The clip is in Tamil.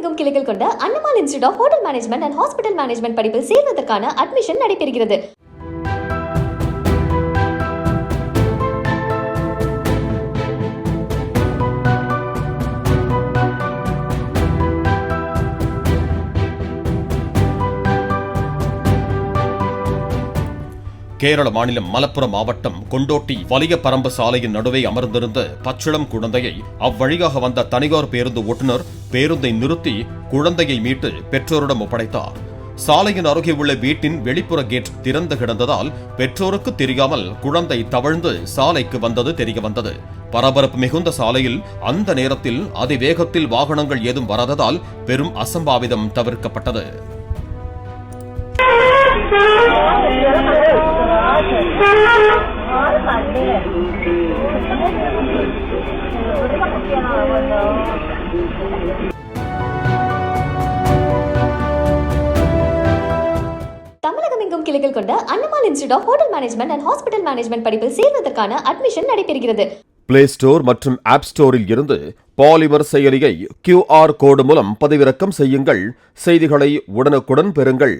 தமிழகமெங்கும் கிளைகள் கொண்ட Annamal institute of hotel management and hospital management படிப்பில் சேர்வதற்கான அட்மிஷன் நடைபெறுகிறது. கேரள மாநிலம் மலப்புரம் மாவட்டம் கொண்டோட்டி வலியபரம்பு சாலையின் நடுவே அமர்ந்திருந்த பச்சிளம் குழந்தையை அவ்வழியாக வந்த தனியார் பேருந்து ஓட்டுநர் பேருந்தை நிறுத்தி குழந்தையை மீட்டு பெற்றோரிடம் ஒப்படைத்தார். சாலையின் அருகே உள்ள வீட்டின் வெளிப்புற கேட் திறந்து கிடந்ததால் பெற்றோருக்கு தெரியாமல் குழந்தை தவழ்ந்து சாலைக்கு வந்தது தெரியவந்தது. பரபரப்பு மிகுந்த சாலையில் அந்த நேரத்தில் அதிவேகத்தில் வாகனங்கள் ஏதும் வராததால் பெரும் அசம்பாவிதம் தவிர்க்கப்பட்டது. தமிழகமெங்கும் கிளைகள் கொண்ட Annamal institute of hotel management and hospital management படிப்பில் சேர்வதற்கான அட்மிஷன் நடைபெறுகிறது. பிளே ஸ்டோர் மற்றும் ஆப் ஸ்டோரில் இருந்து பாலிமர் செயலியை QR கோடு மூலம் பதிவிறக்கம் செய்யுங்கள். செய்திகளை உடனுக்குடன் பெறுங்கள்.